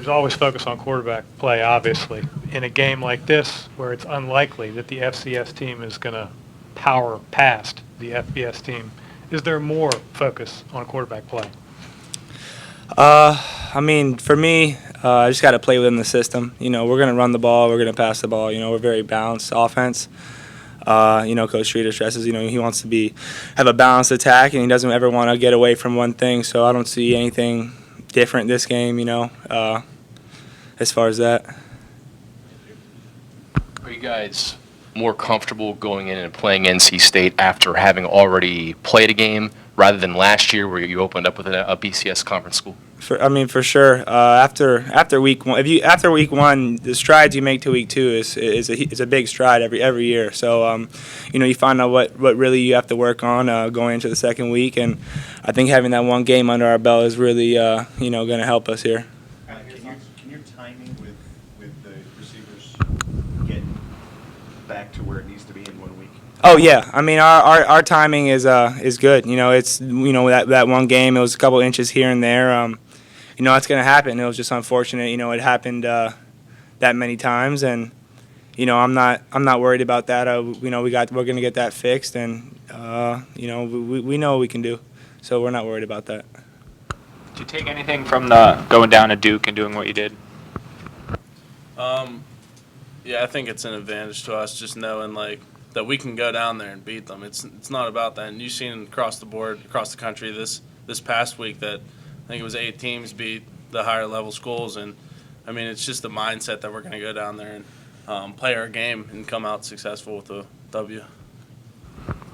There's always focus on quarterback play, obviously. In a game like this, where it's unlikely that the FCS team is going to power past the FBS team, is there more focus on quarterback play? I mean, for me, I just got to play within the system. You know, we're going to run the ball, we're going to pass the ball. You know, we're very balanced offense. You know, Coach Streeter stresses, you know, he wants to have a balanced attack, and he doesn't ever want to get away from one thing. So I don't see anything different this game, you know, as far as that. Are you guys more comfortable going in and playing NC State after having already played a game rather than last year where you opened up with a BCS conference school? For sure. After week one, after week one, the strides you make to week two is a big stride every year. So, you know, you find out what really you have to work on going into the second week, and I think having that one game under our belt is really you know, going to help us here. Can your timing with the receivers get back to where it needs to be in 1 week? Oh yeah, I mean our timing is good. You know, it's, you know, that one game, it was a couple inches here and there. You know, it's going to happen. It was just unfortunate. You know, it happened that many times, and you know, I'm not worried about that. You know, we're going to get that fixed, and you know, we know what we can do, so we're not worried about that. Did you take anything from the going down to Duke and doing what you did? Yeah, I think it's an advantage to us just knowing like that we can go down there and beat them. It's not about that. And you've seen across the board, across the country this past week that I think it was 8 teams beat the higher level schools, and I mean it's just the mindset that we're going to go down there and play our game and come out successful with a W.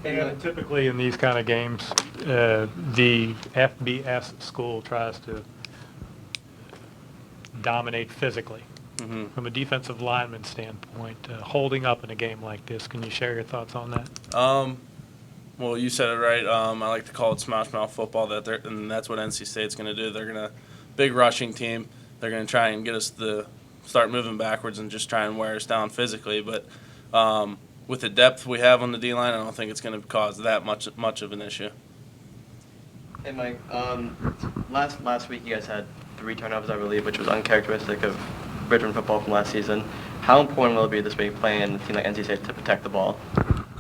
And typically in these kind of games, the FBS school tries to dominate physically. Mm-hmm. From a defensive lineman standpoint, holding up in a game like this, can you share your thoughts on that? Well, you said it right. I like to call it smash mouth football, and that's what NC State's going to do. They're going to big rushing team. They're going to try and get us to start moving backwards and just try and wear us down physically. But with the depth we have on the D line, I don't think it's going to cause that much of an issue. Hey Mike, last week you guys had 3 turnovers, I believe, which was uncharacteristic of Richmond football from last season. How important will it be this week playing a team like NC State to protect the ball?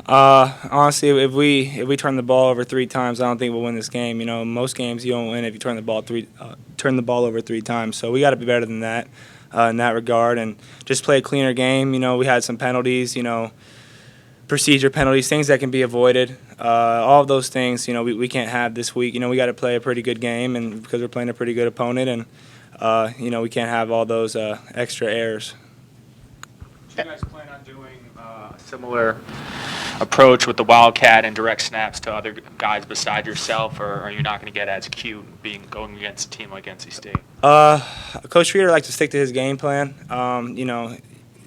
Honestly, if we turn the ball over 3 times, I don't think we'll win this game. You know, most games you don't win if you turn the ball over 3 times. So we got to be better than that in that regard, and just play a cleaner game. You know, we had some penalties. You know, procedure penalties, things that can be avoided. All of those things, you know, we can't have this week. You know, we got to play a pretty good game, and because we're playing a pretty good opponent, and you know, we can't have all those extra errors. Do you guys plan on doing a similar approach with the Wildcat and direct snaps to other guys beside yourself, or are you not going to get as cute going against a team like NC State? Coach Streeter likes to stick to his game plan. You know,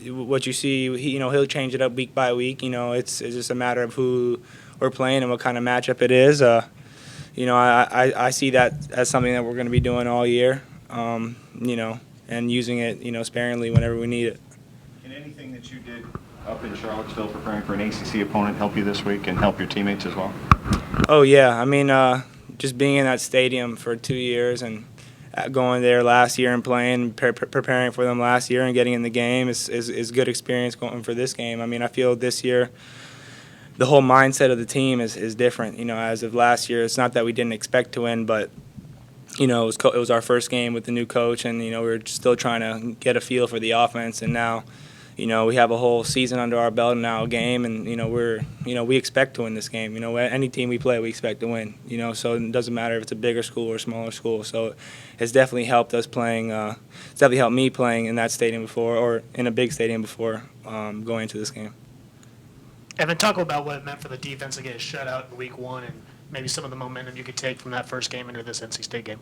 what you see, you know, he'll change it up week by week. You know, it's just a matter of who we're playing and what kind of matchup it is. You know, I see that as something that we're going to be doing all year. You know, and using it, you know, sparingly whenever we need it. Can anything that you did up in Charlottesville preparing for an ACC opponent help you this week and help your teammates as well? Oh yeah, I mean, just being in that stadium for 2 years and going there last year and playing, preparing for them last year and getting in the game is good experience going for this game. I mean, I feel this year the whole mindset of the team is different. You know, as of last year, it's not that we didn't expect to win, but you know, it was our first game with the new coach, and you know, we were still trying to get a feel for the offense, and now, you know, we have a whole season under our belt and now a game, and you know, we expect to win this game. You know, any team we play, we expect to win. You know, so it doesn't matter if it's a bigger school or a smaller school. So it's definitely helped us playing. It's definitely helped me playing in that stadium before, or in a big stadium before, going into this game. Evan, talk about what it meant for the defense to get a shutout in week 1, and maybe some of the momentum you could take from that first game into this NC State game.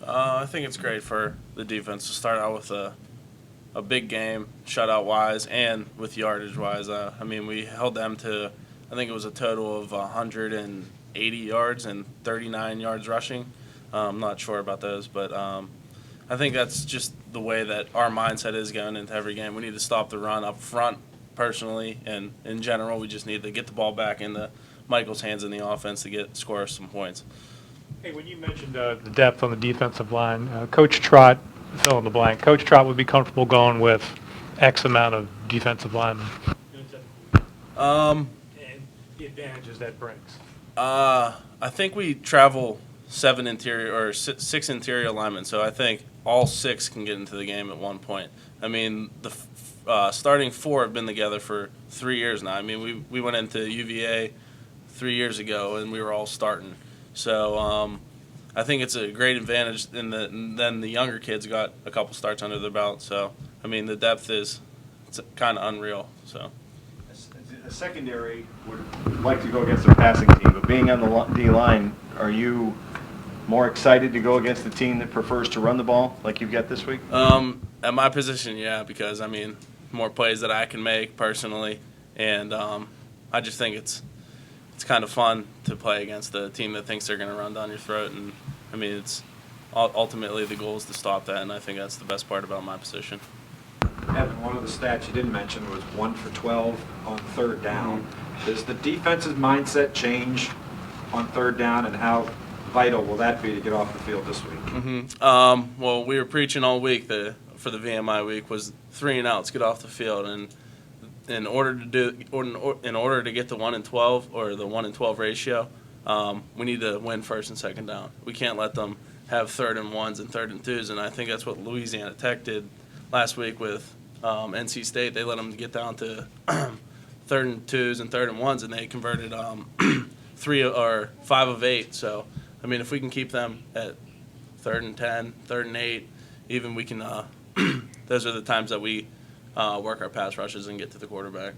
I think it's great for the defense to start out with a big game, shutout-wise, and with yardage-wise. I mean, we held them to, I think it was a total of 180 yards and 39 yards rushing. I'm not sure about those, but I think that's just the way that our mindset is going into every game. We need to stop the run up front, personally, and in general, we just need to get the ball back into Michael's hands in the offense to score some points. Hey, when you mentioned the depth on the defensive line, Coach Trott fill in the blank. Coach Trot would be comfortable going with X amount of defensive linemen. Um, And the advantages that brings. I think we travel six interior linemen, so I think all six can get into the game at one point. I mean, the starting four have been together for 3 years now. I mean, we went into UVA 3 years ago, and we were all starting. So I think it's a great advantage. And then the younger kids got a couple starts under their belt. So, I mean, the depth it's kind of unreal. So. A secondary would like to go against a passing team, but being on the D-line, are you more excited to go against a team that prefers to run the ball like you've got this week? At my position, yeah, because, I mean, more plays that I can make personally, and I just think it's kind of fun to play against a team that thinks they're going to run down your throat, and, I mean, it's ultimately the goal is to stop that, and I think that's the best part about my position. Evan, one of the stats you didn't mention was 1 for 12 on third down. Does the defense's mindset change on third down, and how vital will that be to get off the field this week? Well, we were preaching all week for the VMI week was 3 and outs, get off the field, and in order to get the 1 and 12 or the 1 and 12 ratio, we need to win first and second down. We can't let them have 3rd and 1s and 3rd and 2s, and I think that's what Louisiana Tech did last week with NC State. They let them get down to 3rd and 2s and 3rd and 1s, and they converted 5 of 8. So, I mean, if we can keep them at 3rd and 10, 3rd and 8, even we can. Those are the times that we work our pass rushes and get to the quarterback.